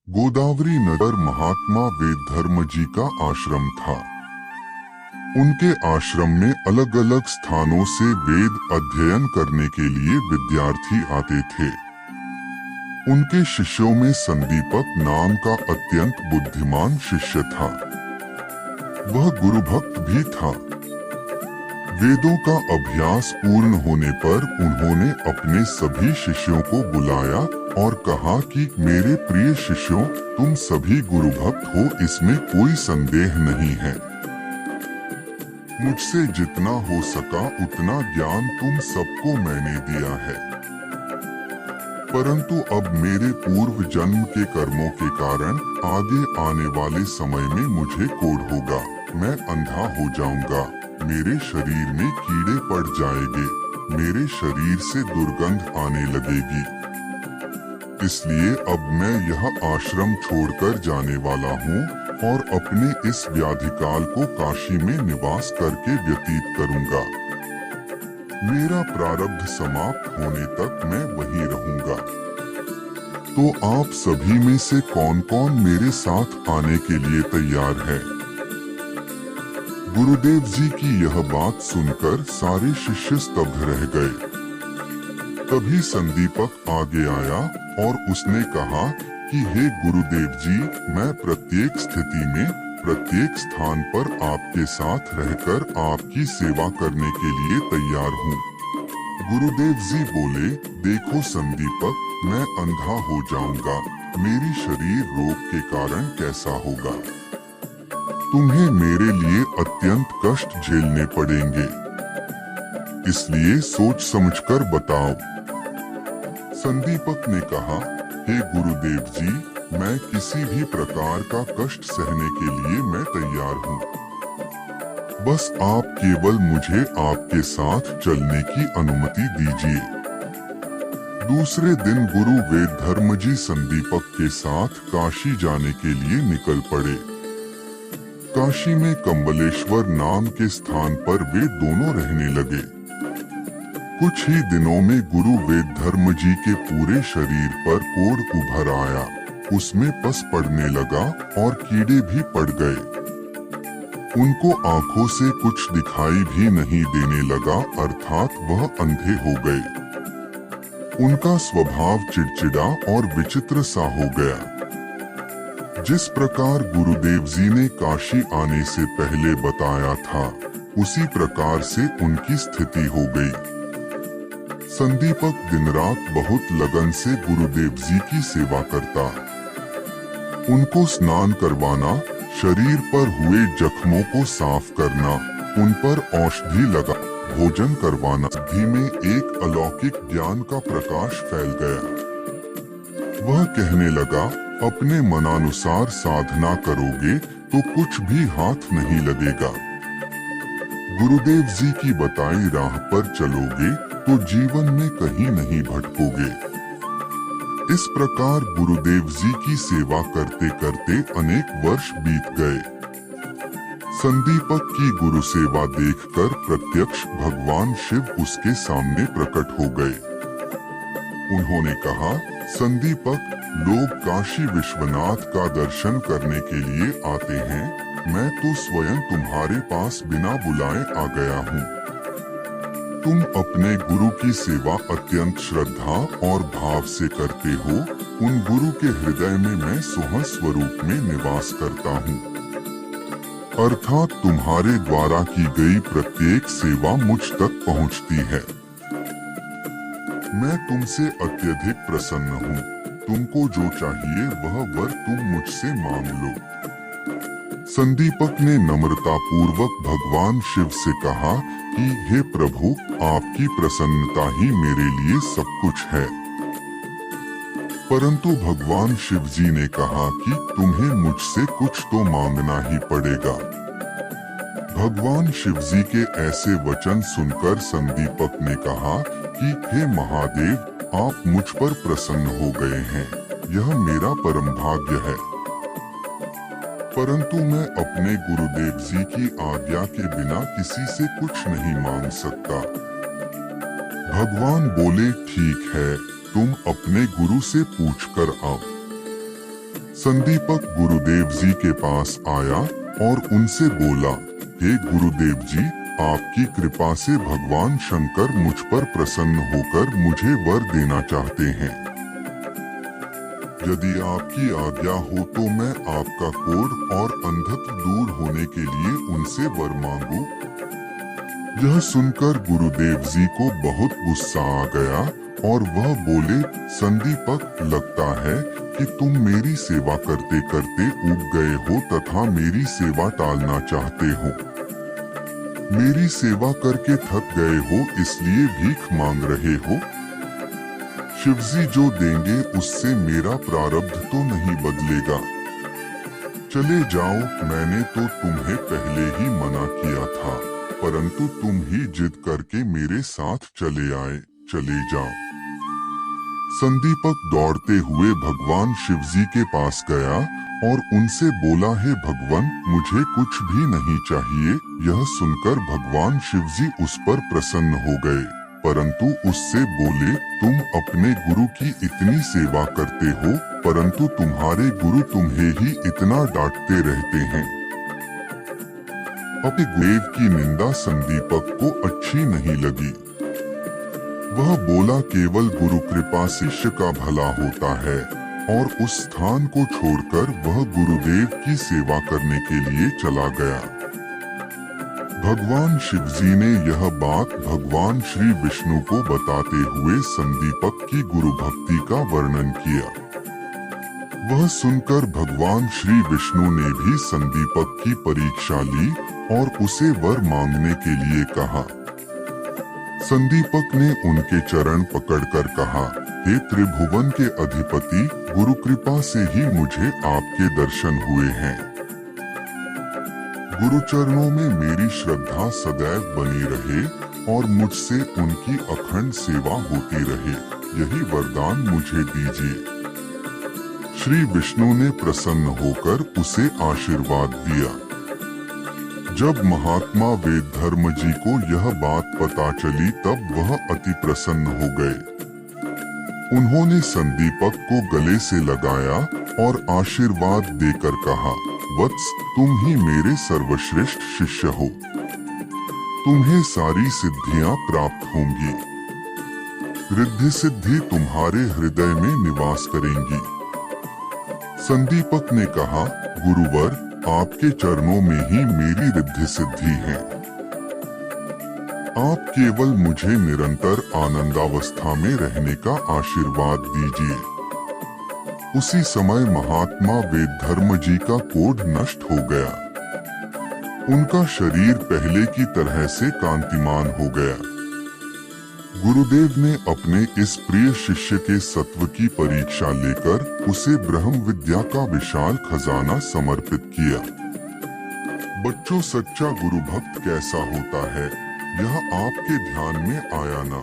गोदावरी नगर महात्मा वेदधर्म जी का आश्रम था। उनके आश्रम में अलग अलग स्थानों से वेद अध्ययन करने के लिए विद्यार्थी आते थे। उनके शिष्यों में संदीपक नाम का अत्यंत बुद्धिमान शिष्य था। वह गुरुभक्त भी था। वेदों का अभ्यास पूर्ण होने पर उन्होंने अपने सभी शिष्यों को बुलाया और कहा कि मेरे प्रिय शिष्यों, तुम सभी गुरुभक्त हो, इसमें कोई संदेह नहीं है। मुझसे जितना हो सका उतना ज्ञान तुम सबको मैंने दिया है, परंतु अब मेरे पूर्व जन्म के कर्मों के कारण आगे आने वाले समय में मुझे कोढ़ होगा, मैं अंधा हो जाऊंगा, मेरे शरीर में कीड़े पड़ जाएंगे, मेरे शरीर से दुर्गंध आने लगेगी। इसलिए अब मैं यह आश्रम छोड़कर जाने वाला हूँ और अपने इस व्याधिकाल को काशी में निवास करके व्यतीत करूँगा। मेरा प्रारब्ध समाप्त होने तक मैं वहीं रहूँगा। तो आप सभी में से कौन कौन मेरे साथ आने के लिए तैयार है? गुरुदेव जी की यह बात सुनकर सारे शिष्य स्तब्ध रह गए। तभी संदीपक आगे आया और उसने कहा कि हे गुरुदेव जी, मैं प्रत्येक स्थिति में प्रत्येक स्थान पर आपके साथ रहकर आपकी सेवा करने के लिए तैयार हूँ। गुरुदेव जी बोले, देखो संदीपक, मैं अंधा हो जाऊंगा, मेरी शरीर रोग के कारण कैसा होगा? तुम्हें मेरे लिए अत्यंत कष्ट झेलने पड़ेंगे, इसलिए सोच समझकर बताओ। संदीपक ने कहा, हे गुरुदेव जी, मैं किसी भी प्रकार का कष्ट सहने के लिए मैं तैयार हूँ। बस आप केवल मुझे आपके साथ चलने की अनुमति दीजिए। दूसरे दिन गुरु वेदधर्म जी संदीपक के साथ काशी जाने के लिए निकल पड़े। काशी में कम्बलेश्वर नाम के स्थान पर वे दोनों रहने लगे। कुछ ही दिनों में गुरु वेदधर्म जी के पूरे शरीर पर कोढ़ उभर आया, उसमें पस पड़ने लगा और कीड़े भी पड़ गए। उनको आंखों से कुछ दिखाई भी नहीं देने लगा, अर्थात वह अंधे हो गए। उनका स्वभाव चिड़चिड़ा और विचित्र सा हो गया। जिस प्रकार गुरुदेव जी ने काशी आने से पहले बताया था, उसी प्रकार से उनकी स्थिति हो गई। संदीपक दिन रात बहुत लगन से गुरुदेव जी की सेवा करता। उनको स्नान करवाना, शरीर पर हुए जख्मों को साफ करना, उन पर औषधि लगा, भोजन करवाना, बुद्धि में एक अलौकिक ज्ञान का प्रकाश फैल गया। वह कहने लगा, अपने मनानुसार साधना करोगे तो कुछ भी हाथ नहीं लगेगा। गुरुदेव जी की बताई राह पर चलोगे तो जीवन में कहीं नहीं भटकोगे। इस प्रकार गुरुदेव जी की सेवा करते करते अनेक वर्ष बीत गए। संदीपक की गुरु सेवा देखकर प्रत्यक्ष भगवान शिव उसके सामने प्रकट हो गए। उन्होंने कहा, संदीपक, लोग काशी विश्वनाथ का दर्शन करने के लिए आते हैं, मैं तो स्वयं तुम्हारे पास बिना बुलाए आ गया हूँ। तुम अपने गुरु की सेवा अत्यंत श्रद्धा और भाव से करते हो। उन गुरु के हृदय में मैं सोह स्वरूप में निवास करता हूँ, अर्थात तुम्हारे द्वारा की गई प्रत्येक सेवा मुझ तक पहुँचती है। मैं तुमसे अत्यधिक प्रसन्न हूँ। तुमको जो चाहिए वह वर तुम मुझसे मांग लो। संदीपक ने नम्रता पूर्वक भगवान शिव से कहा कि हे प्रभु, आपकी प्रसन्नता ही मेरे लिए सब कुछ है। परंतु भगवान शिव जी ने कहा कि तुम्हें मुझसे कुछ तो मांगना ही पड़ेगा। भगवान शिव जी के ऐसे वचन सुनकर संदीपक ने कहा कि हे महादेव, आप मुझ पर प्रसन्न हो गए हैं, यह मेरा परम भाग्य है। परंतु मैं अपने गुरुदेव जी की आज्ञा के बिना किसी से कुछ नहीं मांग सकता। भगवान बोले, ठीक है, तुम अपने गुरु से पूछ कर आओ। संदीपक गुरुदेव जी के पास आया और उनसे बोला, हे गुरुदेव जी, आपकी कृपा से भगवान शंकर मुझ पर प्रसन्न होकर मुझे वर देना चाहते हैं। यदि आपकी आज्ञा हो तो मैं आपका कोढ़ और अंधत्व दूर होने के लिए उनसे वर मांगू। यह सुनकर गुरुदेव जी को बहुत गुस्सा आ गया और वह बोले, संदीपक, लगता है कि तुम मेरी सेवा करते करते ऊब गए हो तथा मेरी सेवा टालना चाहते हो। मेरी सेवा करके थक गए हो इसलिए भीख मांग रहे हो। शिवजी जो देंगे उससे मेरा प्रारब्ध तो नहीं बदलेगा। चले जाओ, मैंने तो तुम्हें पहले ही मना किया था, परंतु तुम ही जिद करके मेरे साथ चले आए। चले जाओ। संदीपक दौड़ते हुए भगवान शिवजी के पास गया और उनसे बोला, हे भगवान, मुझे कुछ भी नहीं चाहिए। यह सुनकर भगवान शिवजी उस पर प्रसन्न हो गए, परंतु उससे बोले, तुम अपने गुरु की इतनी सेवा करते हो, परंतु तुम्हारे गुरु तुम्हें ही इतना डांटते रहते हैं। अपने गुरुदेव की निंदा संदीपक को अच्छी नहीं लगी। वह बोला, केवल गुरु कृपा शिष्य का भला होता है, और उस स्थान को छोड़कर वह गुरुदेव की सेवा करने के लिए चला गया। भगवान शिवजी ने यह बात भगवान श्री विष्णु को बताते हुए संदीपक की गुरु भक्ति का वर्णन किया। वह सुनकर भगवान श्री विष्णु ने भी संदीपक की परीक्षा ली और उसे वर मांगने के लिए कहा। संदीपक ने उनके चरण पकड़कर कहा, हे त्रिभुवन के अधिपति, गुरु कृपा से ही मुझे आपके दर्शन हुए हैं। गुरु चरणों में मेरी श्रद्धा सदैव बनी रहे और मुझसे उनकी अखंड सेवा होती रहे, यही वरदान मुझे दीजिए। श्री विष्णु ने प्रसन्न होकर उसे आशीर्वाद दिया। जब महात्मा वेदधर्म जी को यह बात पता चली तब वह अति प्रसन्न हो गए। उन्होंने संदीपक को गले से लगाया और आशीर्वाद देकर कहा, वत्स, तुम ही मेरे सर्वश्रेष्ठ शिष्य हो। तुम्हें सारी सिद्धियां प्राप्त होंगी। रिद्धि सिद्धि तुम्हारे हृदय में निवास करेंगी। संदीपक ने कहा, गुरुवर, आपके चरणों में ही मेरी रिद्धि सिद्धि है। आप केवल मुझे निरंतर आनंदावस्था में रहने का आशीर्वाद दीजिए। उसी समय महात्मा वेदधर्म जी का कोढ़ नष्ट हो गया। उनका शरीर पहले की तरह से कांतिमान हो गया। गुरुदेव ने अपने इस प्रिय शिष्य के सत्व की परीक्षा लेकर उसे ब्रह्म विद्या का विशाल खजाना समर्पित किया। बच्चों, सच्चा गुरु भक्त कैसा होता है, यह आपके ध्यान में आया ना?